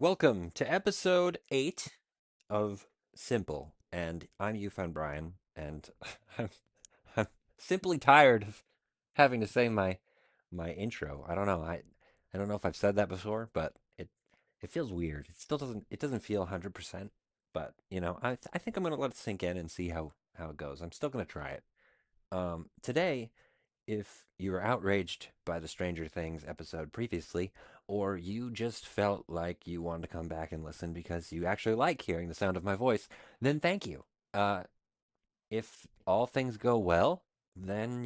Welcome to episode 8 of Simple. And I'm YouFoundBryan, and I'm, I'm simply tired of having to say my intro. I don't know. I don't know if I've said that before, but it feels weird. It doesn't feel 100%, but I think I'm going to let it sink in and see how it goes. I'm still going to try it. Today, if you were outraged by the Stranger Things episode previously, or you just felt like you wanted to come back and listen because you actually like hearing the sound of my voice, then thank you. Uh, if all things go well, then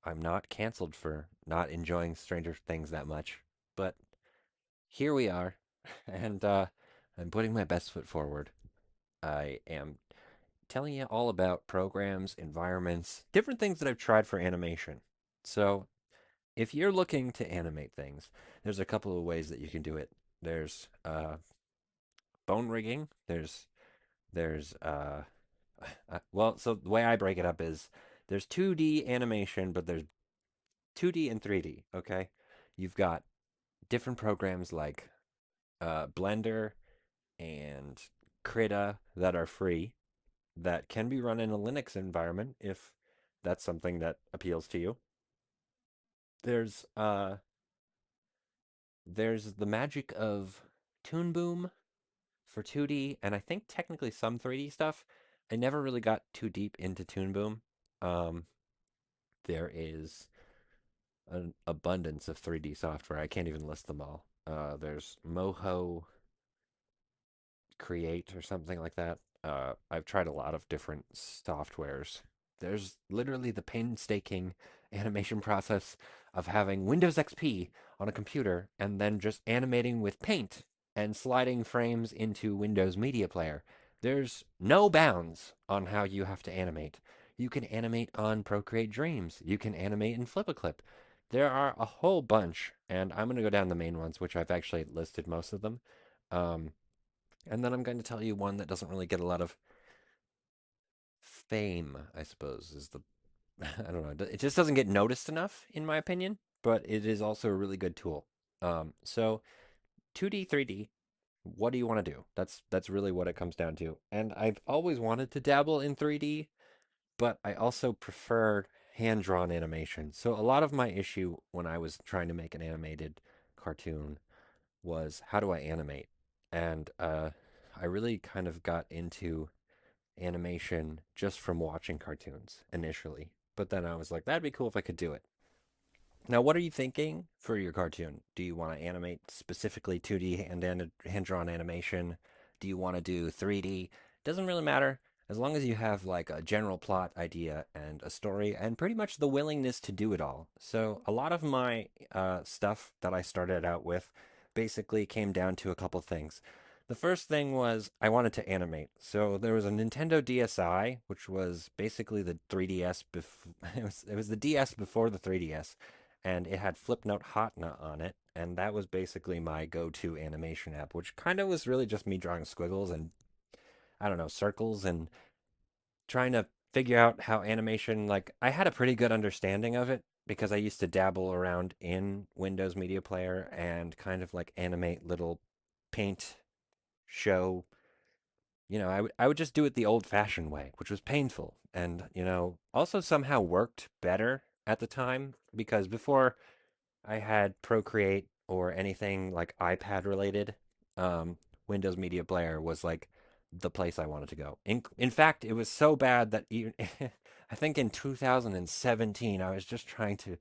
I'm not canceled for not enjoying Stranger Things that much. But here we are, and I'm putting my best foot forward. I am telling you all about programs, environments, different things that I've tried for animation. So, if you're looking to animate things, there's a couple of ways that you can do it. There's bone rigging. There's so the way I break it up is there's 2D animation, but there's 2D and 3D. Okay, you've got different programs like Blender and Krita that are free that can be run in a Linux environment if that's something that appeals to you. There's uh there's the magic of Toon Boom for 2D, and I think technically some 3D stuff. I never really got too deep into Toon Boom. Um, there is an abundance of 3D software. I can't even list them all. There's Moho Create or something like that. I've tried a lot of different softwares. There's literally the painstaking animation process of having Windows XP on a computer and then just animating with Paint and sliding frames into Windows Media Player. There's no bounds on how you have to animate. You can animate on Procreate Dreams. You can animate in Flip a Clip. There are a whole bunch, and I'm going to go down the main ones, which I've actually listed most of them. Um, and then I'm going to tell you one that doesn't really get a lot of fame, I suppose, is the I don't know. It just doesn't get noticed enough, in my opinion, but it is also a really good tool. So 2D, 3D, what do you want to do? That's really what it comes down to. And I've always wanted to dabble in 3D, but I also prefer hand-drawn animation. So a lot of my issue when I was trying to make an animated cartoon was how do I animate? And I really kind of got into animation just from watching cartoons initially. But then I was like, that'd be cool if I could do it. Now, what are you thinking for your cartoon? Do you want to animate specifically 2D hand drawn animation? Do you want to do 3D? Doesn't really matter as long as you have like a general plot idea and a story and pretty much the willingness to do it all. So, a lot of my stuff that I started out with basically came down to a couple things. The first thing was I wanted to animate. So there was a Nintendo DSi, which was basically the 3DS before it was the DS before the 3DS, and it had Flipnote Hotna on it, and that was basically my go-to animation app, which kind of was really just me drawing squiggles and I don't know, circles and trying to figure out how animation like I had a pretty good understanding of it because I used to dabble around in Windows Media Player and kind of like animate little paint show. I would just do it the old-fashioned way, which was painful and, also somehow worked better at the time because before I had Procreate or anything like iPad related, um, Windows Media Player was like the place I wanted to go. In fact, it was so bad that even I think in 2017 I was just trying to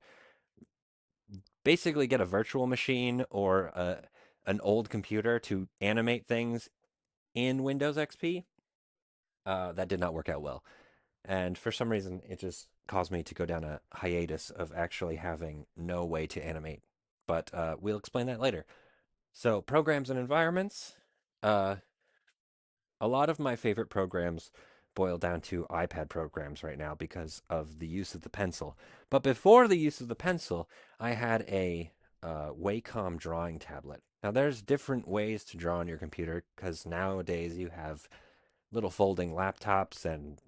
basically get a virtual machine or an old computer to animate things in Windows XP. That did not work out well. And for some reason, it just caused me to go down a hiatus of actually having no way to animate. But we'll explain that later. So, programs and environments. Uh, a lot of my favorite programs boil down to iPad programs right now because of the use of the pencil. But before the use of the pencil, I had a Wacom drawing tablet. Now, there's different ways to draw on your computer because nowadays you have little folding laptops and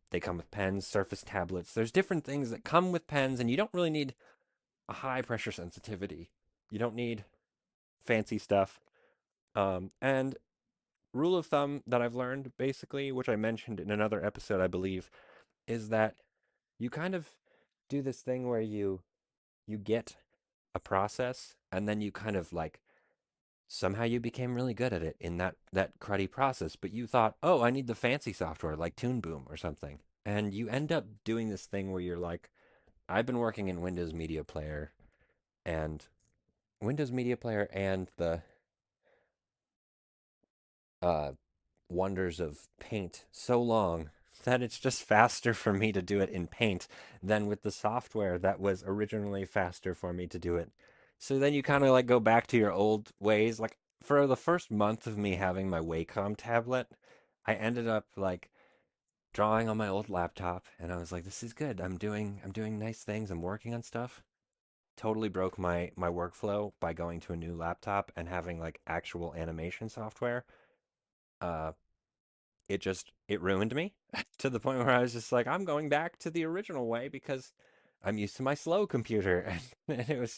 they come with pens, surface tablets. There's different things that come with pens, and you don't really need a high pressure sensitivity. You don't need fancy stuff. And rule of thumb that I've learned basically, which I mentioned in another episode, I believe, is that you kind of do this thing where you get a process and then you kind of like somehow you became really good at it in that cruddy process, but you thought, "Oh, I need the fancy software like Toon Boom or something." And you end up doing this thing where you're like, I've been working in and Windows Media Player and the uh wonders of Paint so long that it's just faster for me to do it in Paint than with the software that was originally faster for me to do it. So then you kind of like go back to your old ways. Like for the first month of me having my Wacom tablet, I ended up like drawing on my old laptop and I was like, this is good. I'm doing nice things. I'm working on stuff. Totally broke my workflow by going to a new laptop and having like actual animation software. Uh, it ruined me to the point where I was just like, I'm going back to the original way because I'm used to my slow computer. And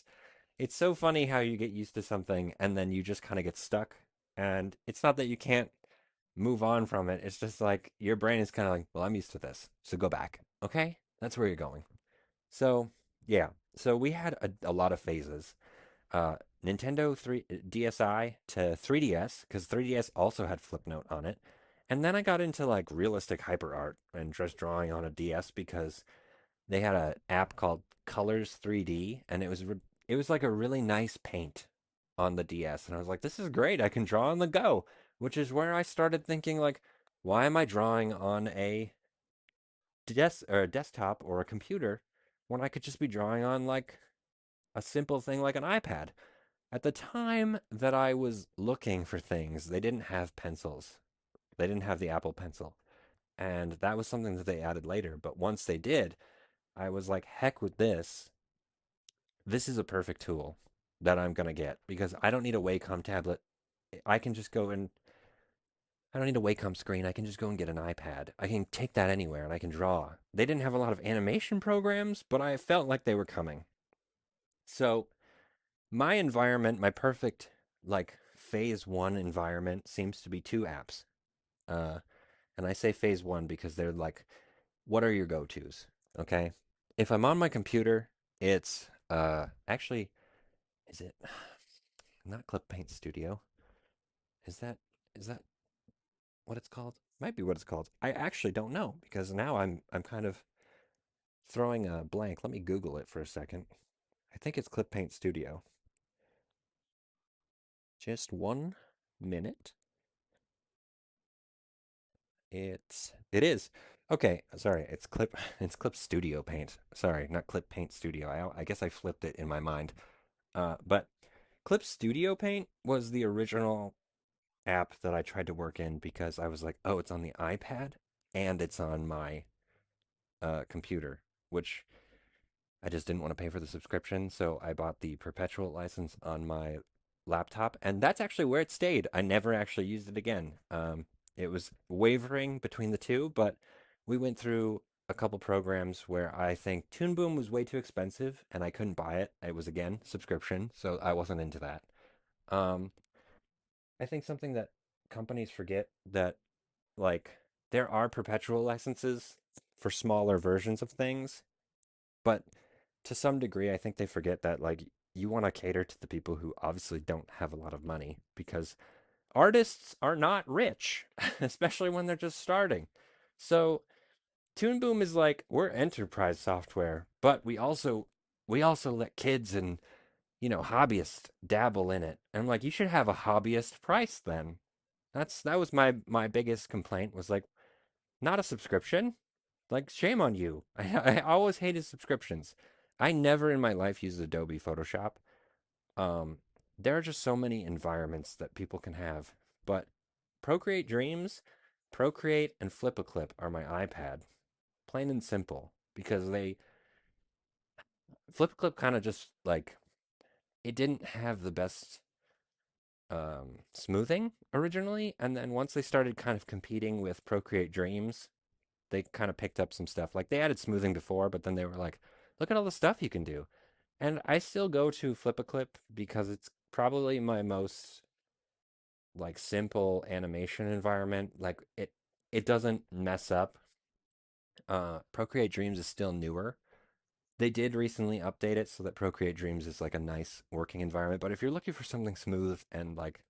it's so funny how you get used to something and then you just kind of get stuck. And it's not that you can't move on from it. It's just like your brain is kind of like, well, I'm used to this. So go back. Okay? That's where you're going. So, yeah. So we had a lot of phases. uh, Nintendo 3 DSi to 3DS because 3DS also had Flipnote on it. And then I got into like realistic hyper art and just drawing on a DS because they had an app called Colors 3D and it was like a really nice paint on the DS and I was like this is great. I can draw on the go, which is where I started thinking like why am I drawing on a desktop or a computer when I could just be drawing on like a simple thing like an iPad? At the time that I was looking for things, they didn't have pencils. They didn't have the Apple Pencil. And that was something that they added later. But once they did, I was like, heck with this. This is a perfect tool that I'm going to get because I don't need a Wacom tablet. I can just go and I don't need a Wacom screen. I can just go and get an iPad. I can take that anywhere and I can draw. They didn't have a lot of animation programs, but I felt like they were coming. So my environment, my perfect like phase one environment seems to be two apps. Uh, and I say phase one because they're like, what are your go-tos? Okay. If I'm on my computer, it's actually is it not Clip Paint Studio? Is that is that what it's called? Might be what it's called. I actually don't know because now I'm kind of throwing a blank. Let me Google it for a second. I think it's Clip Paint Studio. Just 1 minute. It is. Okay, sorry. It's Clip Studio Paint. Sorry, not Clip Paint Studio. I guess I flipped it in my mind. But Clip Studio Paint was the original app that I tried to work in because I was like, oh, it's on the iPad and it's on my computer, which I just didn't want to pay for the subscription, so I bought the perpetual license on my laptop, and that's actually where it stayed. I never actually used it again. It was wavering between the two, but we went through a couple programs where I think Toon Boom was way too expensive and I couldn't buy it. It was again subscription, so I wasn't into that. Um, I think something that companies forget that like there are perpetual licenses for smaller versions of things, but to some degree, I think they forget that like you want to cater to the people who obviously don't have a lot of money because artists are not rich, especially when they're just starting. So Toon Boom is like we're enterprise software, but we also let kids and hobbyists dabble in it. And I'm like, you should have a hobbyist price then. That was my biggest complaint was like not a subscription. Like, shame on you. I always hated subscriptions. I never in my life used Adobe Photoshop. Um, there are just so many environments that people can have. But Procreate Dreams, Procreate, and Flip a Clip are my iPad. Plain and simple. Because Flip a Clip kind of just like, it didn't have the best smoothing originally. And then once they started kind of competing with Procreate Dreams, they kind of picked up some stuff. Like they added smoothing before, but then they were like, look at all the stuff you can do. And I still go to Flip a Clip because it's probably my most like simple animation environment. Like it doesn't mess up. Procreate Dreams is still newer. They did recently update it so that Procreate Dreams is like a nice working environment. But if you're looking for something smooth and like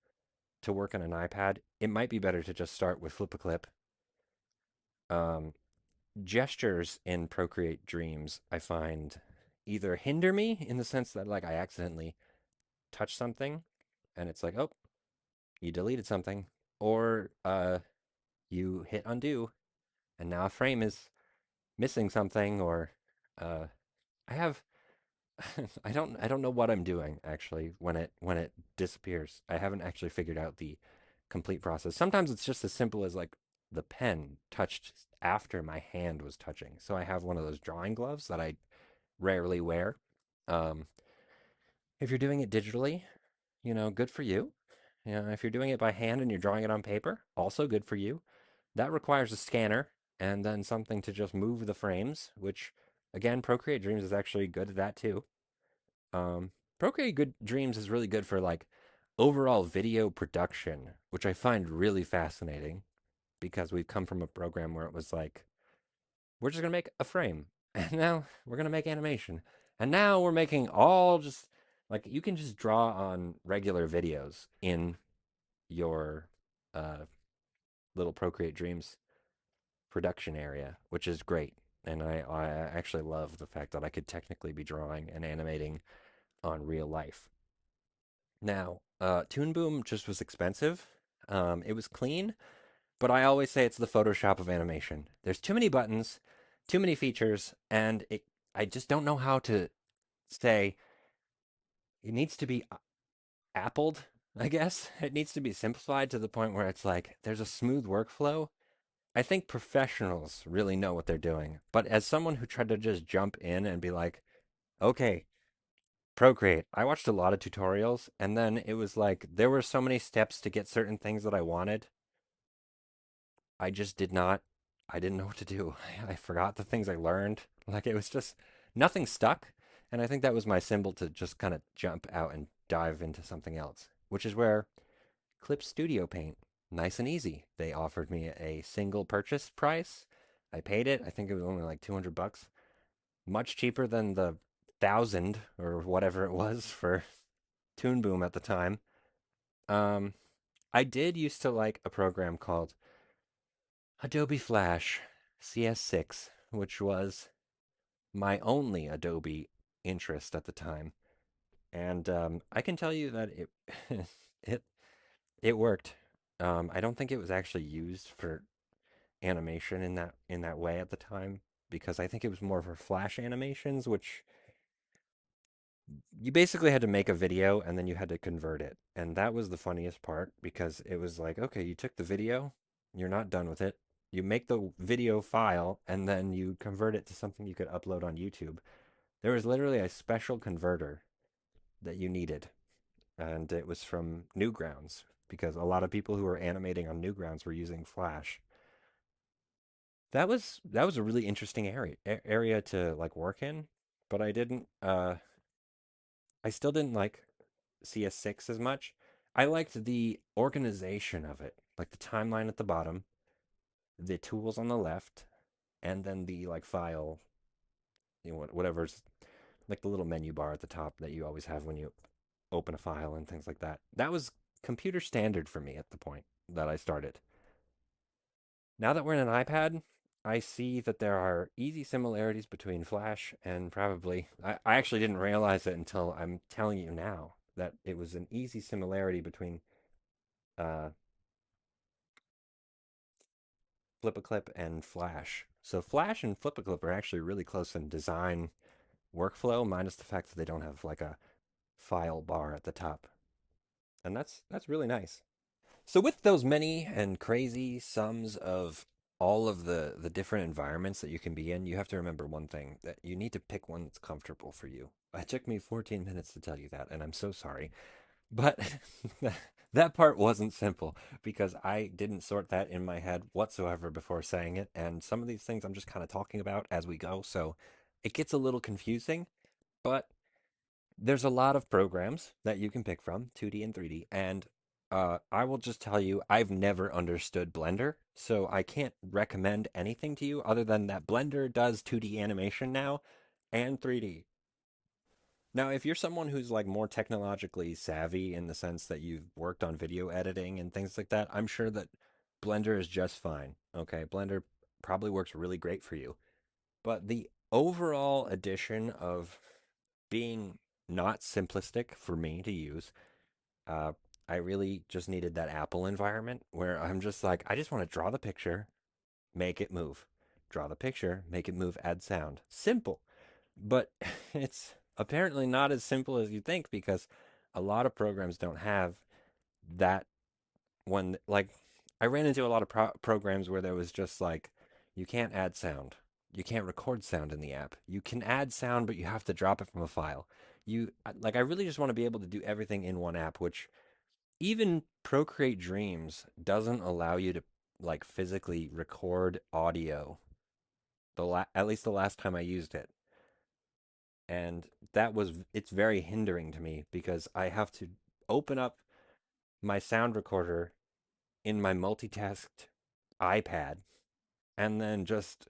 to work on an iPad, it might be better to just start with Flip a Clip. Um, Gestures in Procreate Dreams, I find either hinder me in the sense that like I accidentally touch something and it's like, oh, you deleted something, or you hit undo and now a frame is missing something, or uh, I have I don't know what I'm doing actually when it disappears. I haven't actually figured out the complete process. Sometimes it's just as simple as like the pen touched after my hand was touching. So I have one of those drawing gloves that I rarely wear. Um, if you're doing it digitally, good for you. If you're doing it by hand and you're drawing it on paper, also good for you. That requires a scanner and then something to just move the frames, which again, Procreate Dreams is actually good at that too. Procreate Good Dreams is really good for like overall video production, which I find really fascinating because we've come from a program where it was like, we're just gonna make a frame, and now we're gonna make animation, and now we're making all just like you can just draw on regular videos in your uh, little Procreate Dreams production area, which is great. And I actually love the fact that I could technically be drawing and animating on real life. Now, Toon Boom just was expensive. It was clean, but I always say it's the Photoshop of animation. There's too many buttons, too many features, and I just don't know how to say it needs to be appled, I guess. It needs to be simplified to the point where it's like there's a smooth workflow. I think professionals really know what they're doing. But as someone who tried to just jump in and be like, okay, Procreate. I watched a lot of tutorials, and then it was like there were so many steps to get certain things that I wanted. I just did not, I didn't know what to do. I forgot the things I learned. Like it was just nothing stuck. And I think that was my symbol to just kind of jump out and dive into something else, which is where Clip Studio Paint, nice and easy. They offered me a single purchase price. I paid it. I think it was only like 200 bucks, much cheaper than the thousand or whatever it was for Toon Boom at the time. Um, I did used to like a program called Adobe Flash CS6, which was my only Adobe interest at the time, and I can tell you that it it it worked. I don't think it was actually used for animation in that way at the time because I think it was more for Flash animations, which you basically had to make a video and then you had to convert it. And that was the funniest part because it was like, okay, you took the video, you're not done with it. You make the video file and then you convert it to something you could upload on YouTube. There was literally a special converter that you needed, and it was from Newgrounds because a lot of people who were animating on Newgrounds were using Flash. That was a really interesting area to like work in, but I still didn't like CS6 as much. I liked the organization of it, like the timeline at the bottom, the tools on the left, and then the like file, whatever's like the little menu bar at the top that you always have when you open a file and things like that. That was computer standard for me at the point that I started. Now that we're in an iPad, I see that there are easy similarities between Flash and probably, I actually didn't realize it until I'm telling you now that it was an easy similarity between uh, Flip a Clip and Flash. So Flash and Flip a Clip are actually really close in design workflow, minus the fact that they don't have like a file bar at the top. And that's really nice. So with those many and crazy sums of all of the different environments that you can be in, you have to remember one thing that you need to pick one that's comfortable for you. It took me 14 minutes to tell you that, and I'm so sorry. But that part wasn't simple because I didn't sort that in my head whatsoever before saying it. And some of these things I'm just kind of talking about as we go. So it gets a little confusing, but There's a lot of programs that you can pick from, 2D and 3D, and I will just tell you, I've never understood Blender, so I can't recommend anything to you other than that Blender does 2D animation now and 3D. Now, if you're someone who's like more technologically savvy in the sense that you've worked on video editing and things like that, I'm sure that Blender is just fine. Okay, Blender probably works really great for you. But the overall addition of being not simplistic for me to use, uh, I really just needed that Apple environment where I'm just like, I just want to draw the picture, make it move. Draw the picture, make it move, add sound. Simple. But it's apparently not as simple as you think because a lot of programs don't have that one. Like, I ran into a lot of programs where there was just like, you can't add sound. You can't record sound in the app. You can add sound, but you have to drop it from a file. I really just want to be able to do everything in one app, which even Procreate Dreams doesn't allow you to like physically record audio. At least the last time I used it, and it's very hindering to me because I have to open up my sound recorder in my multitasked iPad and then just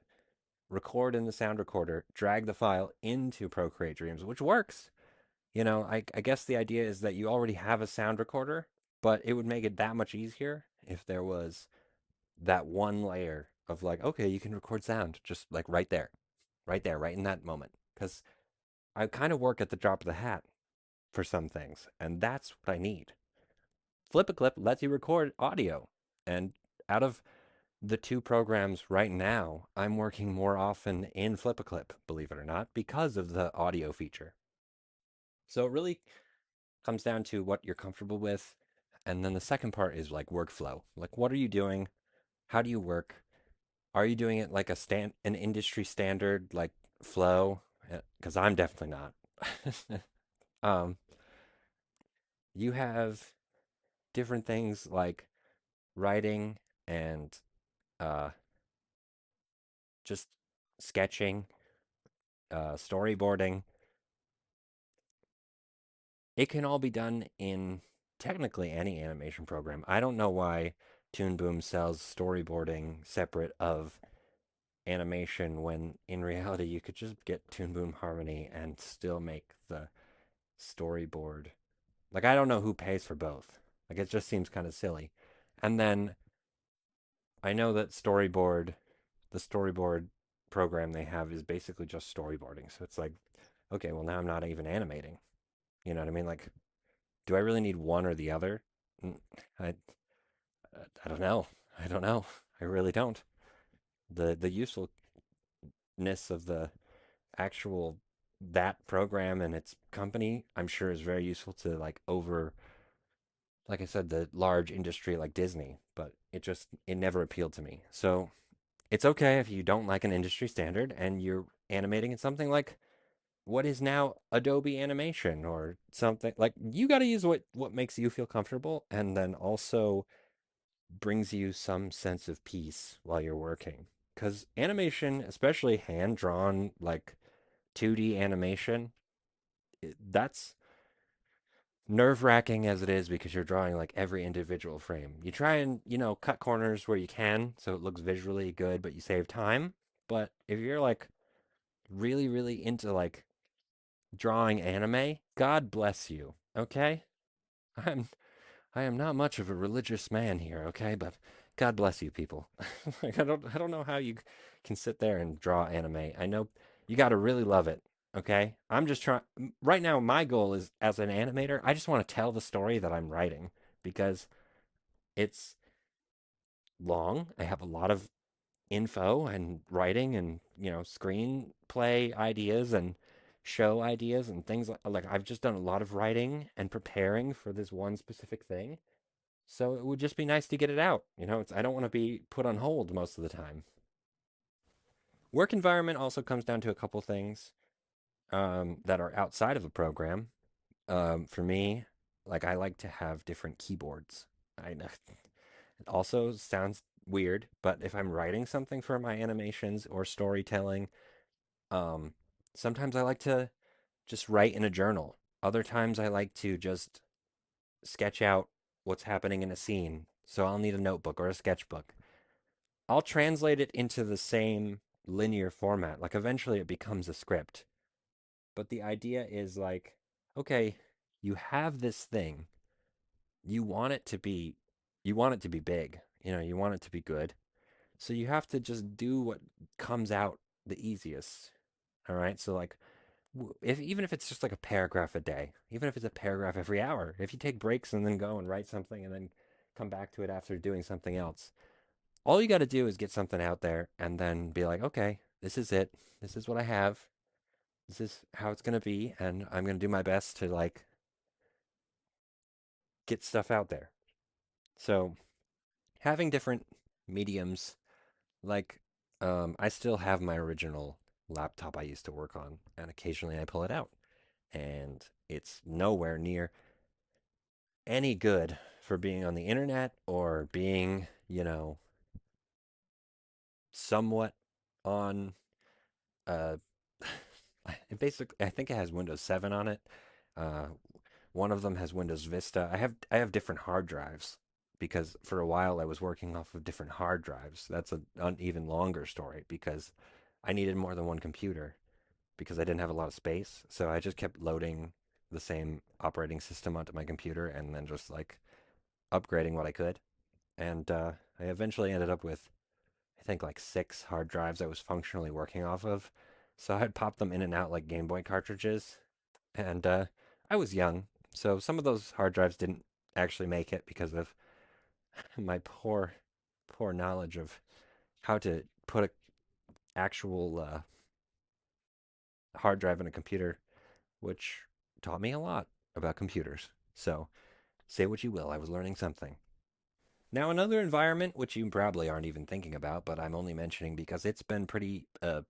record in the sound recorder, drag the file into Procreate Dreams, which works. I guess the idea is that you already have a sound recorder, but it would make it that much easier if there was that one layer of like, okay, you can record sound just like right there, right there, right in that moment. Because I kind of work at the drop of the hat for some things, and that's what I need. Flip a Clip lets you record audio, and out of the two programs right now, I'm working more often in Flip a Clip, believe it or not, because of the audio feature. So it really comes down to what you're comfortable with. And then the second part is like workflow. Like, what are you doing? How do you work? Are you doing it like an industry standard like flow? Because I'm definitely not. um, you have different things like writing and uh, just sketching, storyboarding. It can all be done in technically any animation program. I don't know why Toon Boom sells storyboarding separate of animation when in reality you could just get Toon Boom Harmony and still make the storyboard. Like, I don't know who pays for both. Like, it just seems kind of silly. And then I know that the storyboard program they have is basically just storyboarding. So it's like, okay, well, now I'm not even animating. You know what I mean? Like, do I really need one or the other? I I don't know. I don't know. I really don't. The usefulness of the actual that program and its company, I'm sure is very useful to like I said, the large industry like Disney, but it never appealed to me. So it's okay if you don't like an industry standard and you're animating in something like what is now Adobe Animation or something. Like, you got to use what makes you feel comfortable and then also brings you some sense of peace while you're working. Cuz animation, especially hand drawn like 2D animation, that's nerve-wracking as it is because you're drawing like every individual frame. You try and, cut corners where you can so it looks visually good, but you save time. But if you're like really, really into like drawing anime, God bless you. Okay? I'm I am not much of a religious man here, okay? But God bless you people. Like, I don't know how you can sit there and draw anime. I know you got to really love it, okay? I'm just trying right now my goal is as an animator, I just want to tell the story that I'm writing because it's long. I have a lot of info and writing and, screenplay ideas and show ideas and things like I've just done a lot of writing and preparing for this one specific thing. So it would just be nice to get it out. I don't want to be put on hold most of the time. Work environment also comes down to a couple things that are outside of a program. For me, like I like to have different keyboards. I know it also sounds weird, but if I'm writing something for my animations or storytelling, um, sometimes I like to just write in a journal. Other times I like to just sketch out what's happening in a scene. So I'll need a notebook or a sketchbook. I'll translate it into the same linear format. Like eventually it becomes a script. But the idea is like, okay, you have this thing. You want it to be you want it to be big. You want it to be good. So you have to just do what comes out the easiest. All right? So like if even if it's just like a paragraph a day, even if it's a paragraph every hour, if you take breaks and then go and write something and then come back to it after doing something else, all you got to do is get something out there and then be like, okay, this is it. This is what I have. This is how it's going to be. And I'm going to do my best to like get stuff out there. So having different mediums, like, I still have my original laptop I used to work on, and occasionally I pull it out. And it's nowhere near any good for being on the internet or being, somewhat on uh I think it has Windows 7 on it. Uh one of them has Windows Vista. I have different hard drives because for a while I was working off of different hard drives. That's an even longer story because I needed more than one computer because I didn't have a lot of space. So I just kept loading the same operating system onto my computer and then just like upgrading what I could. And I eventually ended up with, I think, like six hard drives I was functionally working off of. So I'd pop them in and out like Game Boy cartridges. And I was young, so some of those hard drives didn't actually make it because of my poor knowledge of how to put a actual hard drive in a computer, which taught me a lot about computers. So say what you will, I was learning something. Now, another environment, which you probably aren't even thinking about, but I'm only mentioning because it's been pretty, I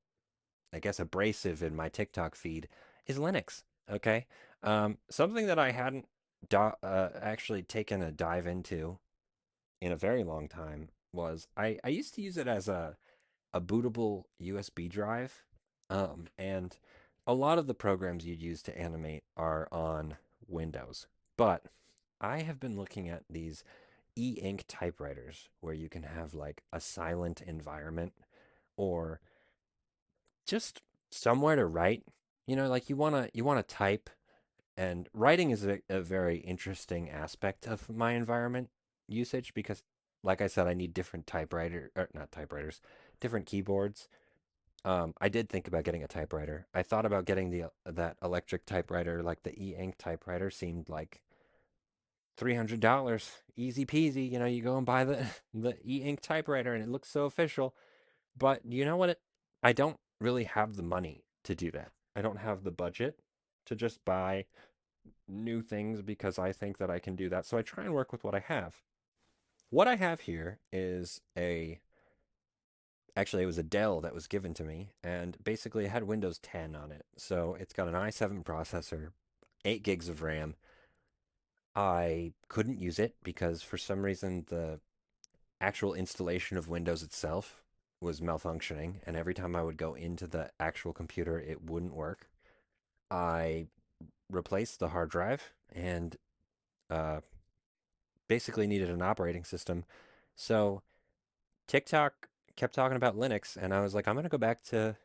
guess, abrasive in my TikTok feed, is Linux. Okay. Something that I hadn't actually taken a dive into in a very long time was I used to use it as a bootable USB drive. And a lot of the programs you'd use to animate are on Windows. But I have been looking at these e-ink typewriters where you can have like a silent environment or just somewhere to write. Like you want to type, and writing is a very interesting aspect of my environment usage because like I said, I need different typewriter or not typewriters, different keyboards. I did think about getting a typewriter. I thought about getting the that electric typewriter, like the e-ink typewriter seemed like $300, easy peasy. You go and buy the the e-ink typewriter and it looks so official. But you know what? I don't really have the money to do that. I don't have the budget to just buy new things because I think that I can do that. So I try and work with what I have. What I have here is actually, it was a Dell that was given to me, and basically it had Windows 10 on it. So it's got an i7 processor, 8 gigs of RAM. I couldn't use it because for some reason the actual installation of Windows itself was malfunctioning, and every time I would go into the actual computer, it wouldn't work. I replaced the hard drive and uh, basically needed an operating system. So TikTok kept talking about Linux, and I was like, I'm going to go back to,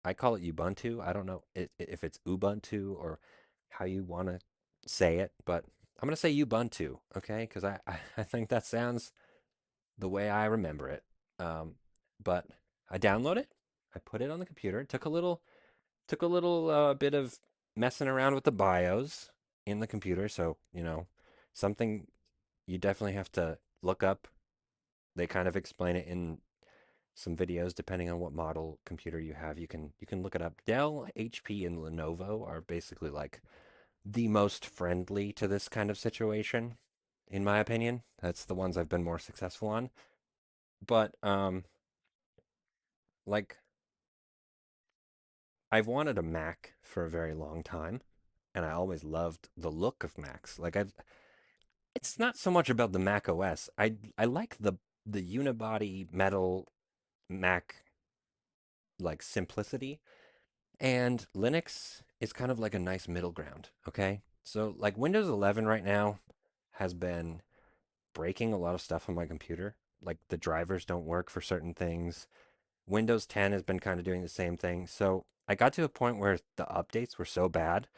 I call it Ubuntu. I don't know if it's Ubuntu or how you want to say it, but I'm going to say Ubuntu, okay? Because I think that sounds the way I remember it. Um, but I download it, I put it on the computer. It took a little bit of messing around with the BIOS in the computer. So something you definitely have to look up. They kind of explain it in some videos depending on what model computer you have. You can look it up. Dell, HP, and Lenovo are basically like the most friendly to this kind of situation, in my opinion. That's the ones I've been more successful on. But like I've wanted a Mac for a very long time, and I always loved the look of Macs. Like it's not so much about the Mac OS. I like the unibody metal Mac like simplicity, and Linux. is kind of like a nice middle ground, okay? So like Windows 11 right now has been breaking a lot of stuff on my computer. Like the drivers don't work for certain things. Windows 10 has been kind of doing the same thing. So I got to a point where the updates were so bad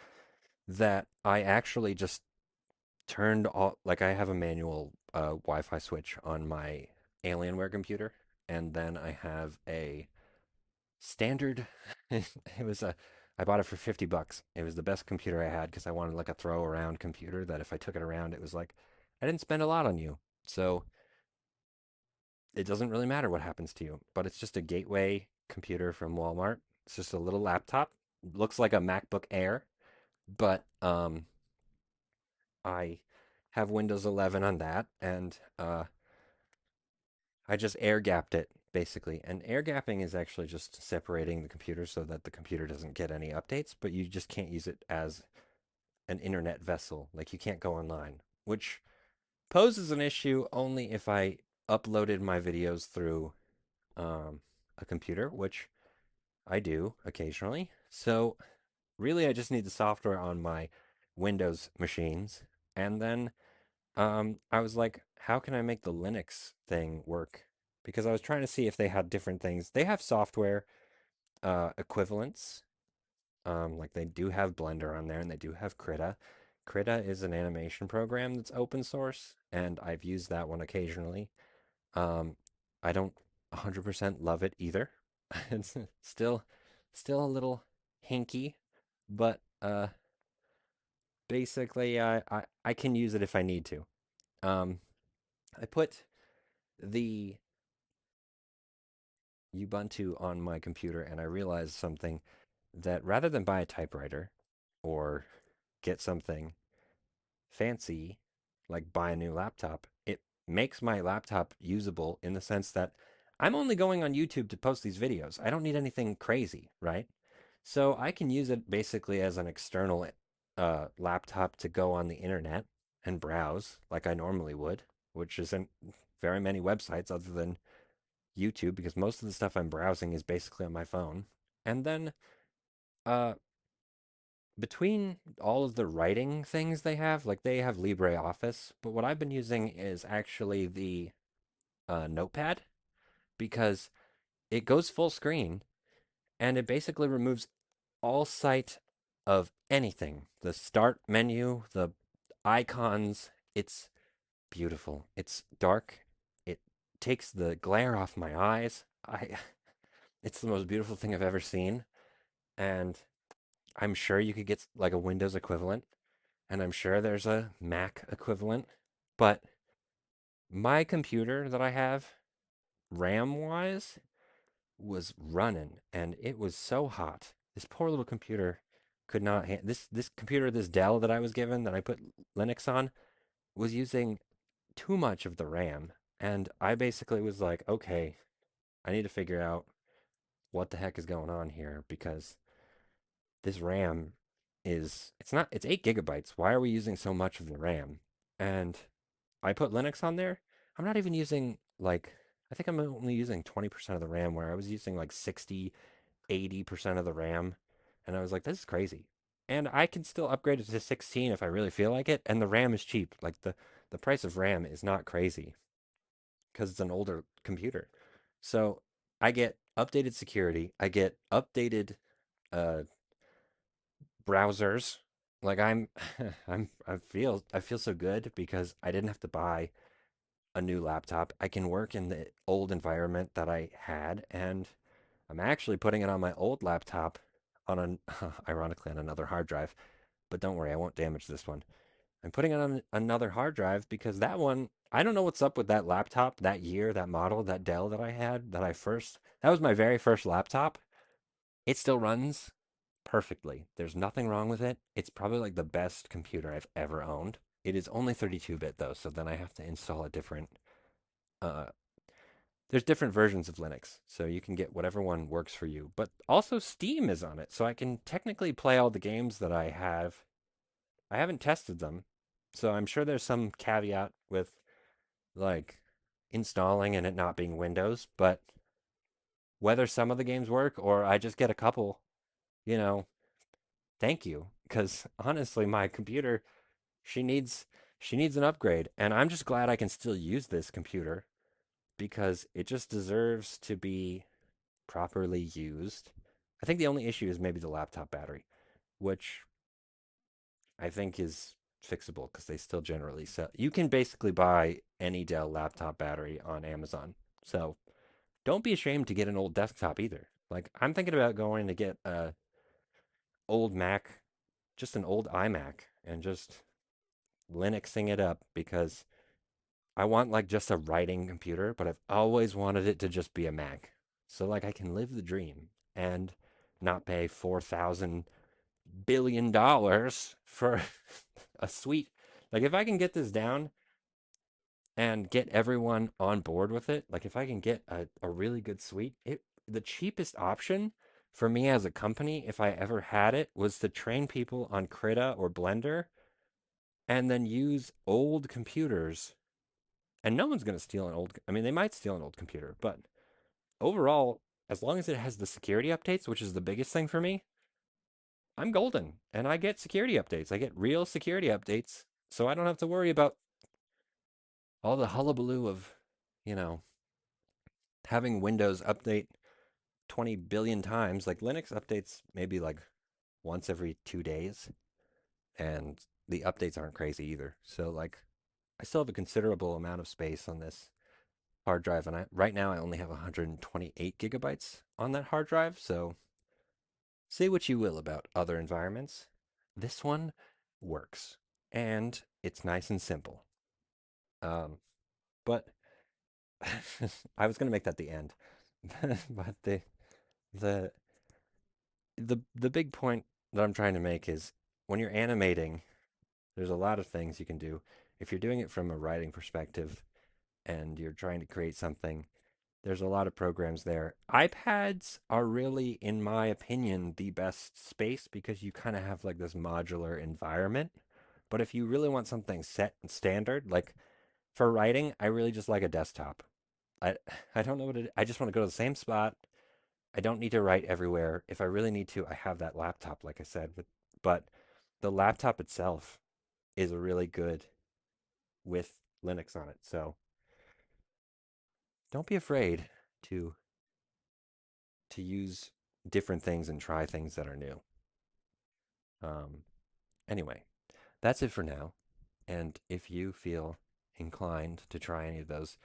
that I actually just turned all, like I have a manual Wi-Fi switch on my Alienware computer, and then I have a standard. It was a, I bought it for $50. It was the best computer I had because I wanted like a throw around computer that if I took it around, it was like, I didn't spend a lot on you. So it doesn't really matter what happens to you, but it's just a gateway computer from Walmart. It's just a little laptop. Looks like a MacBook Air, but I have Windows 11 on that, and I just air gapped it basically. And air gapping is actually just separating the computer so that the computer doesn't get any updates, but you just can't use it as an internet vessel. Like you can't go online, which poses an issue only if I uploaded my videos through um, a computer, which I do occasionally. So really, I just need the software on my Windows machines. And then I was like, how can I make the Linux thing work? Because I was trying to see if they had different things. They have software equivalents. Like they do have Blender on there and they do have Krita. Krita is an animation program that's open source, and I've used that one occasionally. Um, I don't 100% love it either. It's still a little hinky, but basically I can use it if I need to. Um, I put the Ubuntu on my computer and I realized something that rather than buy a typewriter or get something fancy, like buy a new laptop, it makes my laptop usable in the sense that I'm only going on YouTube to post these videos. I don't need anything crazy, right? So I can use it basically as an external laptop to go on the internet and browse like I normally would, which isn't very many websites other than YouTube because most of the stuff I'm browsing is basically on my phone. And then uh, between all of the writing things they have, like they have LibreOffice, but what I've been using is actually the Notepad because it goes full screen and it basically removes all sight of anything. The start menu, the icons, it's beautiful. It's dark. It takes the glare off my eyes. It's the most beautiful thing I've ever seen, and I'm sure you could get like a Windows equivalent, and I'm sure there's a Mac equivalent, but my computer that I have, RAM wise, was running and it was so hot. This poor little computer could not this computer, this Dell that I was given that I put Linux on, was using too much of the RAM. And I basically was like, okay, I need to figure out what the heck is going on here because this RAM it's not, it's 8 GB. Why are we using so much of the RAM? And I put Linux on there. I'm not even using like, I think I'm only using 20% of the RAM where I was using like 60, 80% of the RAM. And I was like, this is crazy. And I can still upgrade it to 16 if I really feel like it. And the RAM is cheap. Like the price of RAM is not crazy because it's an older computer. So I get updated security. I get updated uh, browsers. Like I feel so good because I didn't have to buy a new laptop. I can work in the old environment that I had, and I'm actually putting it on my old laptop on an ironically on another hard drive. But don't worry, I won't damage this one. I'm putting it on another hard drive because that one, I don't know what's up with that laptop, that year, that model, that Dell that I had, that was my very first laptop. It still runs perfectly. There's nothing wrong with it. It's probably like the best computer I've ever owned. It is only 32-bit though, so then I have to install a different uh there's different versions of Linux, so you can get whatever one works for you. But also Steam is on it, so I can technically play all the games that I have. I haven't tested them, so I'm sure there's some caveat with like installing and it not being Windows, but whether some of the games work or I just get a couple, you know, thank you, because honestly, my computer, she needs she needs an upgrade, and I'm just glad I can still use this computer because it just deserves to be properly used. I think the only issue is maybe the laptop battery, which I think is fixable because they still generally sell. You can basically buy any Dell laptop battery on Amazon. So don't be ashamed to get an old desktop either. Like I'm thinking about going to get a old Mac, just an old iMac, and just Linuxing it up because I want like just a writing computer, but I've always wanted it to just be a Mac. So like I can live the dream and not pay $4,000 billion for a suite. Like if I can get this down and get everyone on board with it, like if I can get a really good suite, the cheapest option for me as a company, if I ever had it, was to train people on Krita or Blender and then use old computers. And no one's going to steal an old, I mean, they might steal an old computer, but overall, as long as it has the security updates, which is the biggest thing for me, I'm golden. And I get security updates. I get real security updates. So I don't have to worry about all the hullabaloo of, you know, having Windows update 20 billion times. Like Linux updates maybe like once every 2 days. And the updates aren't crazy either. So, like, I still have a considerable amount of space on this hard drive. And right now I only have 128 gigabytes on that hard drive. So, say what you will about other environments. This one works. And it's nice and simple. Um, but I was going to make that the end. But the the big point that I'm trying to make is when you're animating, there's a lot of things you can do. If you're doing it from a writing perspective and you're trying to create something, there's a lot of programs there. iPads are really, in my opinion, the best space because you kind of have like this modular environment. But if you really want something set and standard, like for writing, I really just like a desktop. I I don't know what it is. I just want to go to the same spot. I don't need to write everywhere. If I really need to, I have that laptop, like I said. But the laptop itself is really good with Linux on it. So don't be afraid to use different things and try things that are new. Um, anyway, that's it for now. And if you feel inclined to try any of those,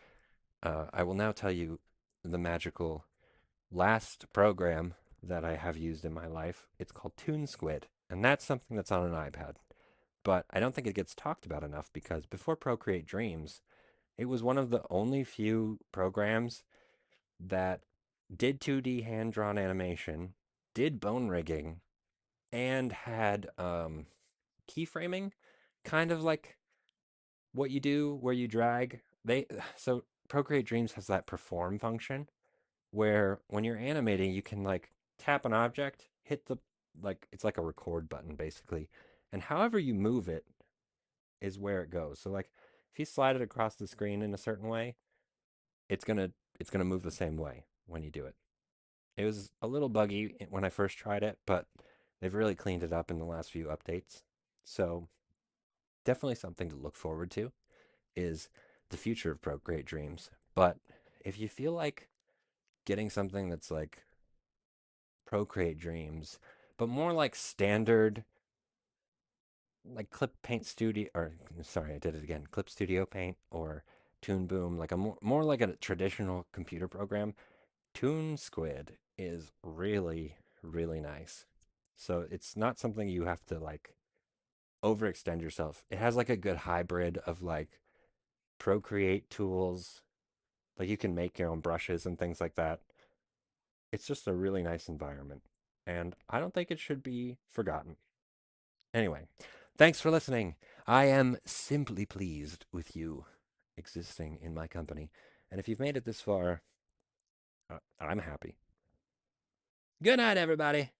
I will now tell you the magical last program that I have used in my life. It's called TuneSquid, and that's something that's on an iPad. But I don't think it gets talked about enough because before Procreate Dreams, it was one of the only few programs that did 2D hand drawn animation, did bone rigging, and had keyframing, kind of like what you do where you drag. So Procreate Dreams has that perform function where when you're animating, you can like tap an object, hit the like it's like a record button basically, and however you move it is where it goes. So like if you slide it across the screen in a certain way, it's gonna it's gonna move the same way when you do it. It was a little buggy when I first tried it, but they've really cleaned it up in the last few updates. So definitely something to look forward to is the future of Procreate Dreams. But if you feel like getting something that's like Procreate Dreams, but more like standard, like Clip Paint Studio, or sorry, I did it again, Clip Studio Paint or Toon Boom, like a more like a traditional computer program, Toon Squid is really, really nice. So it's not something you have to like overextend yourself. It has like a good hybrid of like Procreate tools, like you can make your own brushes and things like that. It's just a really nice environment, and I don't think it should be forgotten. Anyway, thanks for listening. I am simply pleased with you existing in my company. And if you've made it this far, I'm happy. Good night, everybody.